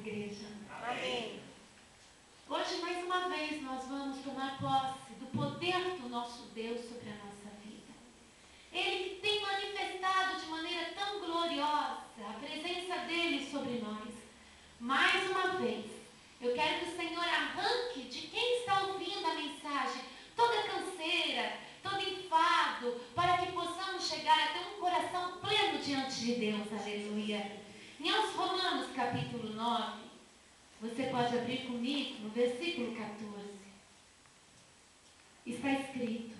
igreja? Amém. Hoje, mais uma vez, nós vamos tomar posse do poder do nosso Deus sobre a nossa vida. Ele que tem manifestado de maneira tão gloriosa a presença dele sobre nós. Mais uma vez, eu quero que o Senhor arranque de quem está ouvindo a mensagem toda canseira, todo enfado, para que possamos chegar a ter um coração pleno diante de Deus. Aleluia. Em aos Romanos, capítulo 9, você pode abrir comigo no versículo 14. Está escrito: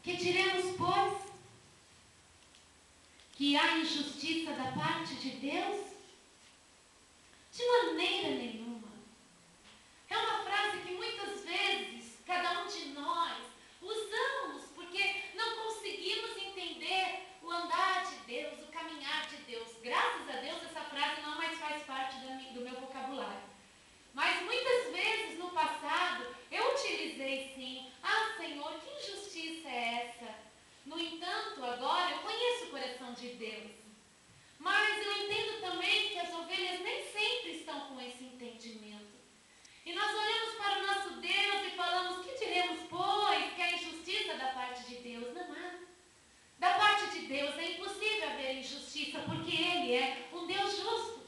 que diremos, pois? Que há injustiça da parte de Deus? De maneira nenhuma. É uma frase que muitas vezes cada um de nós usamos porque não conseguimos entender o andar de Deus, o caminhar de Deus. Graças a Deus essa frase não mais faz parte do meu vocabulário. Mas muitas vezes no passado eu utilizei sim: ah, Senhor, que injustiça é essa? No entanto, agora eu conheço o coração de Deus. Mas eu entendo também que as ovelhas nem sempre estão com esse entendimento. E nós olhamos para o nosso Deus e falamos: que diremos, pois, que há injustiça da parte de Deus? Não há. Da parte de Deus é impossível haver injustiça, porque Ele é um Deus justo.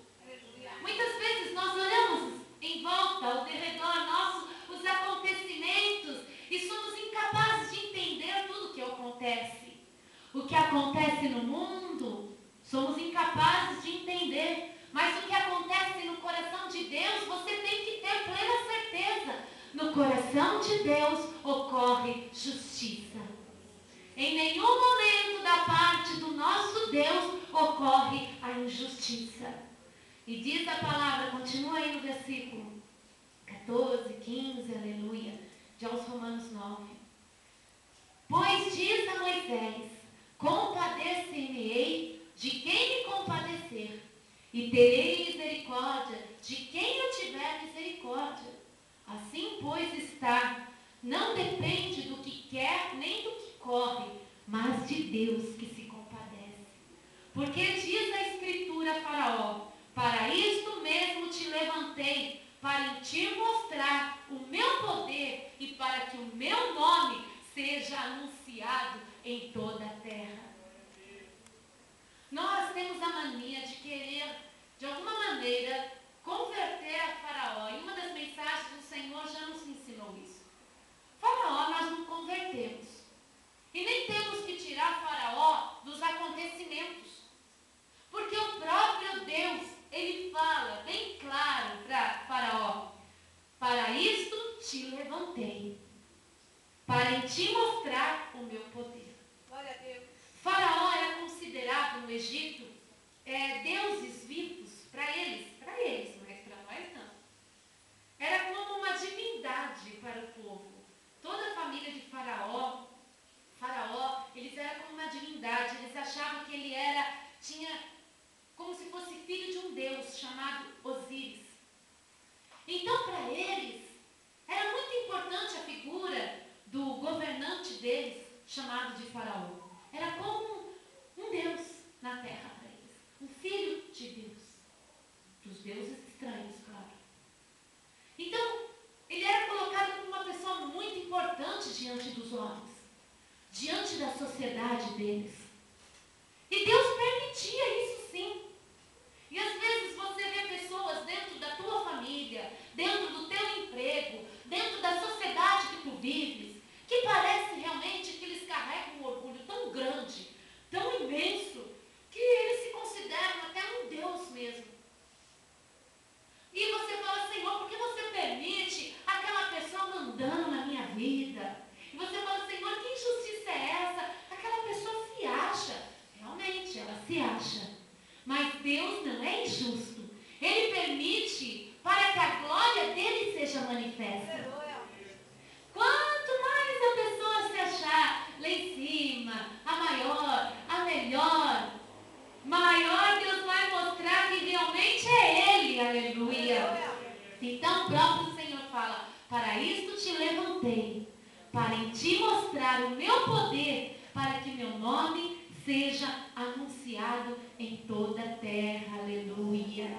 Muitas vezes nós olhamos em volta, ao derredor nosso, os acontecimentos e somos incapazes de entender tudo o que acontece. O que acontece no mundo, somos incapazes de entender. Mas o que acontece no coração de Deus, você tem que ter plena certeza. No coração de Deus ocorre justiça. Em nenhum momento da parte do nosso Deus ocorre a injustiça. E diz a palavra, continua aí no versículo 14, 15, aleluia, de aos Romanos 9. Pois diz a Moisés: compadecer-me-ei de quem me compadecer, e terei misericórdia de quem eu tiver misericórdia. Assim, pois, está, não depende do que quer nem do que corre, mas de Deus que se compadece. Porque diz a Escritura a Faraó: para isto mesmo te levantei, para te mostrar o meu poder e para que o meu nome seja anunciado em toda a terra. Nós temos a mania de querer, de alguma maneira, converter a Faraó. Em uma das mensagens do Senhor já nos ensinou isso. Faraó nós não convertemos. E nem temos que tirar Faraó dos acontecimentos. Porque o próprio Deus, ele fala bem claro para Faraó: para isto te levantei, para te mostrar o meu poder. Glória a Deus. Faraó era considerado no Egito deuses vivos para eles, mas para nós não. Era como uma divindade para o povo. Toda a família de Faraó, eles eram como uma divindade. Eles achavam que ele tinha como se fosse filho de um deus chamado Osíris. Então, para eles, era muito importante a figura do governante deles, chamado de Faraó. Era como um deus na terra para eles, um filho de Deus, dos deuses estranhos, claro. Então, ele era colocado como uma pessoa muito importante diante dos homens, diante da sociedade deles. E Deus permitia isso sim. E às vezes você vê pessoas dentro da tua família, dentro do teu emprego, dentro da sociedade que tu vives, que parece realmente que eles carregam um orgulho tão grande, tão imenso, que eles se consideram até um Deus mesmo. E você fala: Senhor, por que você permite aquela pessoa mandando na minha vida? E você fala: Senhor, que injustiça é essa? Aquela pessoa se acha. Realmente, ela se acha. Mas Deus não é injusto. Ele permite para que a glória dele seja manifesta. Quanto mais a pessoa se achar lá em cima, a maior, a melhor, maior Deus vai mostrar que realmente é Ele. Aleluia. Então o próprio Senhor fala: para isto te levantei, para em te mostrar o meu poder, para que meu nome seja anunciado em toda a terra. Aleluia.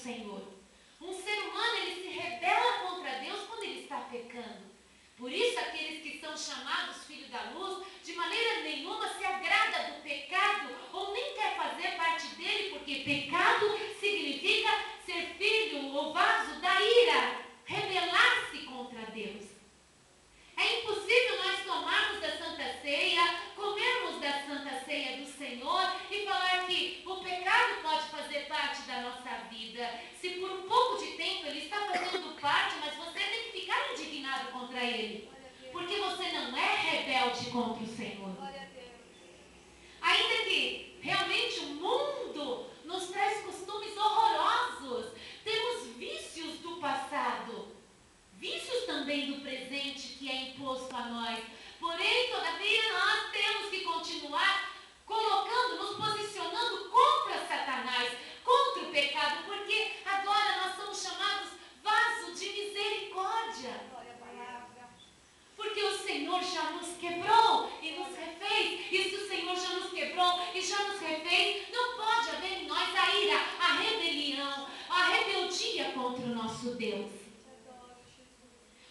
Senhor. Um ser humano, ele se rebela contra Deus quando ele está pecando. Por isso, aqueles que são chamados filhos da luz, de maneira nenhuma se agrada do pecado ou nem quer fazer parte dele, porque pecado significa ser filho ou vaso da ira, rebelar-se contra Deus. É impossível nós tomarmos da Santa Ceia, comermos da Santa Ceia do Senhor e falar que o pecado pode fazer parte da nossa vida. Se por um pouco de tempo ele está fazendo parte, mas você tem que ficar indignado contra ele, porque você não é rebelde contra o Senhor. Ainda que realmente o mundo nos traz costumes horrorosos, temos vícios do passado, vícios também do presente que é imposto a nós. Porém, todavia, nós temos que continuar colocando, nos posicionando contra Satanás, contra o pecado, porque agora nós somos chamados vaso de misericórdia. Porque o Senhor já nos quebrou e nos refez. E se o Senhor já nos quebrou e já nos refez, não pode haver em nós a ira, a rebelião, a rebeldia contra o nosso Deus.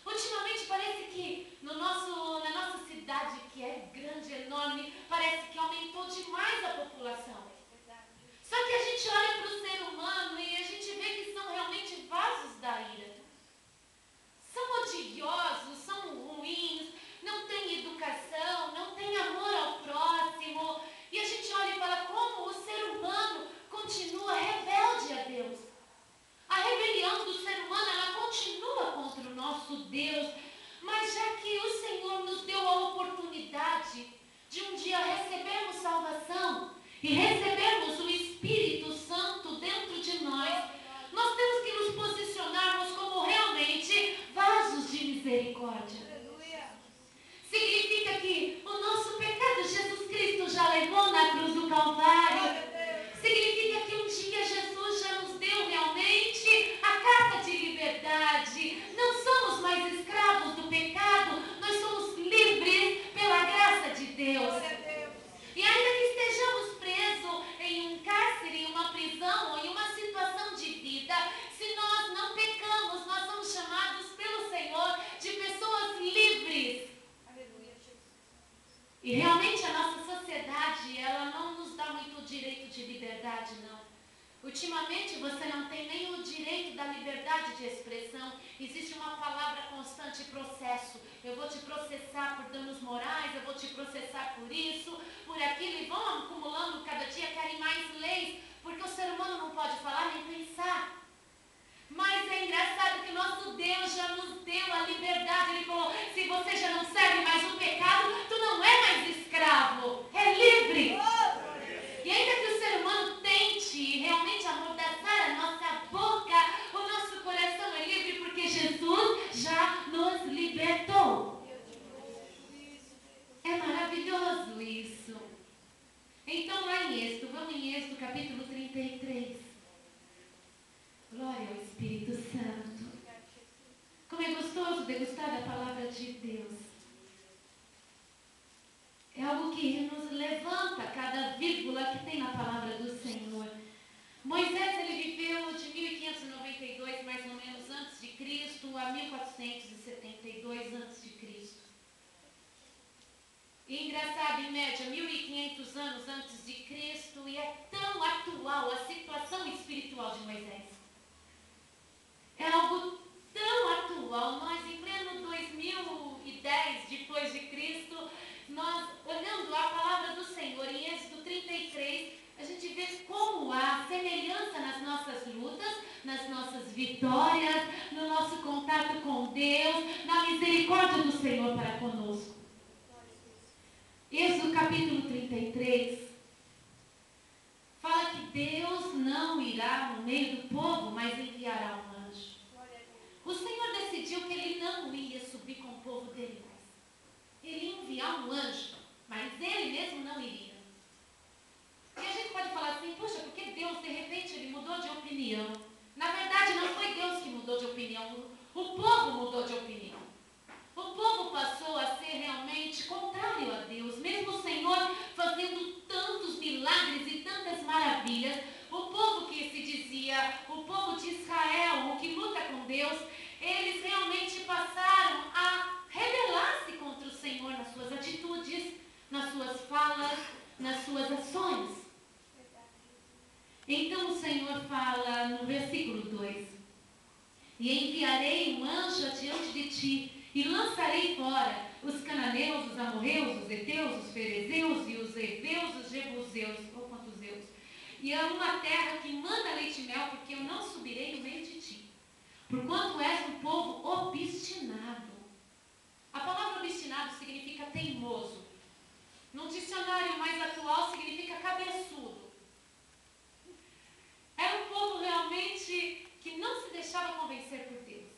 Ultimamente parece que na nossa cidade, que é grande, enorme, parece que aumentou demais a população. Só que a gente olha para o ser humano e a gente vê que são realmente vasos da ira. São odiosos, são ruins, não têm educação, não têm amor ao próximo. E a gente olha e fala como o ser humano continua rebelde a Deus. A rebelião do ser humano, ela continua contra o nosso Deus. Mas já que o Senhor nos deu a oportunidade de um dia recebermos salvação e recebermos o Espírito Santo dentro de nós, nós temos que nos posicionarmos como realmente vasos de misericórdia. Significa que o nosso pecado Jesus Cristo já levou na cruz do Calvário. Significa que um dia Jesus já nos deu realmente a carta de liberdade. Não somos mais escravos do pecado, nós somos livres pela graça de Deus. E ainda que estejamos presos em um cárcere, em uma prisão ou em uma situação de vida, se nós não pecamos, nós somos chamados pelo Senhor de pessoas livres. E realmente a nossa sociedade, ela não nos dá muito o direito de liberdade, não. Ultimamente você não tem nem o direito da liberdade de expressão. Existe uma palavra constante, processo. Eu vou te processar por danos morais, eu vou te processar por isso, por aquilo, e vão acumulando cada dia, querem mais leis, porque o ser humano não pode falar nem pensar. Mas é engraçado que o nosso Deus já nos deu a liberdade. Ele falou, se você já não serve mais o pecado, tu não é mais escravo, é livre. E ainda que o ser humano tente realmente amordaçar a nossa boca, o nosso coração é livre porque Jesus já nos libertou. É maravilhoso isso. Então lá em Êxodo, vamos em Êxodo capítulo 33. Glória ao Espírito Santo. Como é gostoso degustar da palavra de Deus. É algo que nos levanta cada vírgula que tem na palavra do Senhor. Moisés, ele viveu de 1592, mais ou menos, antes de Cristo, a 1472 antes de Cristo. E engraçado, em média, 1500 anos antes de Cristo, e é tão atual a situação espiritual de Moisés. É algo tão atual. Nós, em pleno 2010 depois de Cristo, nós, olhando a palavra do Senhor em Êxodo 33, a gente vê como há semelhança nas nossas lutas, nas nossas vitórias, no nosso contato com Deus, na misericórdia do Senhor para conosco. Êxodo capítulo 33 fala que Deus não irá no meio do povo, mas enviará um anjo. O Senhor decidiu que ele não ia subir com o povo dele mais. Ele ia enviar um anjo, mas ele mesmo não iria. E a gente pode falar assim, poxa, porque Deus de repente ele mudou de opinião. Na verdade não foi Deus que mudou de opinião, o povo mudou de opinião. O povo passou a ser realmente contrário a Deus. Mesmo o Senhor fazendo tantos milagres e tantas maravilhas, o povo que se dizia, o povo de sonhos? Então o Senhor fala no versículo 2: e enviarei um anjo adiante de ti, e lançarei fora os cananeus, os amorreus, os heteus, os ferezeus, e os heveus, os jebuseus, ou quantos zeus, e é uma terra que manda leite e mel, porque eu não subirei no meio de ti, porquanto és um povo obstinado. A palavra obstinado significa teimoso. Num dicionário mais atual significa cabeçudo. Era um povo realmente que não se deixava convencer por Deus.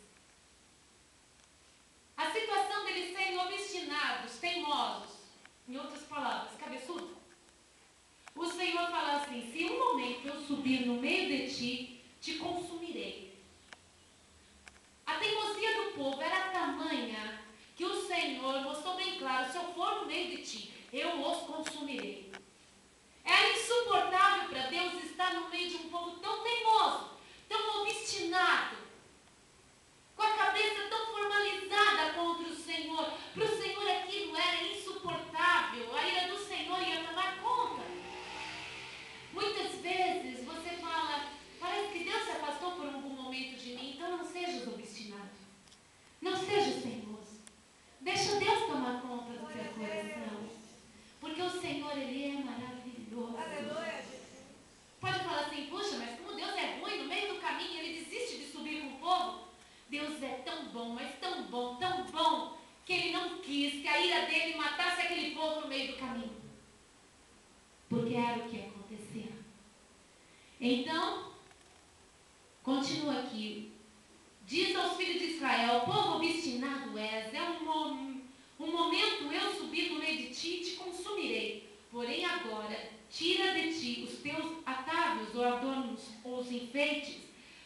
A situação deles serem obstinados, teimosos, em outras palavras, cabeçudos. O Senhor fala assim: se um momento eu subir no meio de ti, te consumirei. A teimosia do povo era tamanha que o Senhor mostrou bem claro: se eu for no meio de ti, eu os consumirei. Era insuportável para Deus estar no meio de um povo tão teimoso, tão obstinado, com a cabeça tão formalizada contra o Senhor. Para o Senhor aquilo era insuportável. A ira do Senhor ia tomar conta. Muitas vezes você fala: parece que Deus se afastou por algum momento de mim. Então não sejas obstinado, não sejas teimoso. Deixa Deus tomar conta do teu coração, porque o Senhor, Ele é maravilhoso. Aleluia. Pode falar assim: puxa, mas como Deus é ruim, no meio do caminho Ele desiste de subir com o povo. Deus é tão bom, mas tão bom, que Ele não quis que a ira dele matasse aquele povo no meio do caminho, porque era o que ia acontecer. Então, continua aqui. Diz aos filhos de Israel: povo obstinado és, é um momento eu subir no meio de ti e te consumirei. Porém agora, tira de ti os teus atávios ou adornos ou os enfeites,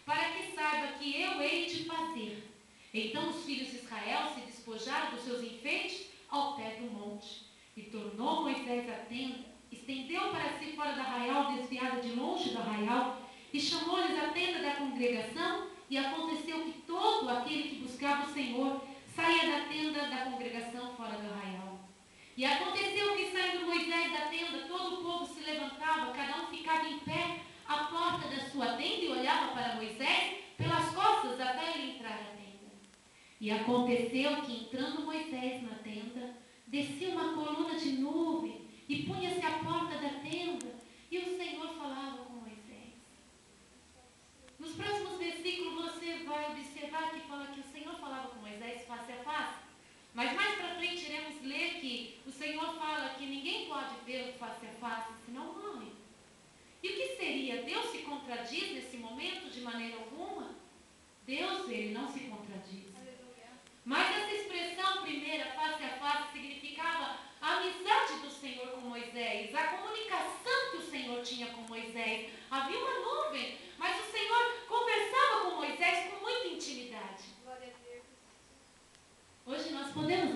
para que saiba que eu hei de fazer. Então os filhos de Israel se despojaram dos seus enfeites ao pé do monte. E tornou Moisés a tenda, estendeu para si fora do arraial, desviada de longe do arraial, e chamou-lhes a tenda da congregação. E aconteceu que todo aquele que buscava o Senhor saía da tenda da congregação fora do arraial. E aconteceu que, saindo Moisés da tenda, todo o povo se levantava, cada um ficava em pé à porta da sua tenda e olhava para Moisés pelas costas até ele entrar na tenda. E aconteceu que, entrando Moisés na tenda, descia uma coluna de nuvem e punha-se à porta da tenda, e o Senhor falava com Moisés. Nos próximos versículos você vai observar que fala que o Senhor falava com Moisés face a face. Mas mais para frente iremos ler que o Senhor fala que ninguém pode vê-lo face a face, senão morre. E o que seria? Deus se contradiz nesse momento de maneira alguma? Deus, Ele não se contradiz. Mas essa expressão primeira, face a face, significava a amizade do Senhor com Moisés, a comunicação que o Senhor tinha com Moisés. Havia uma nuvem, mas o Senhor conversava com Moisés com muita intimidade. Hoje nós podemos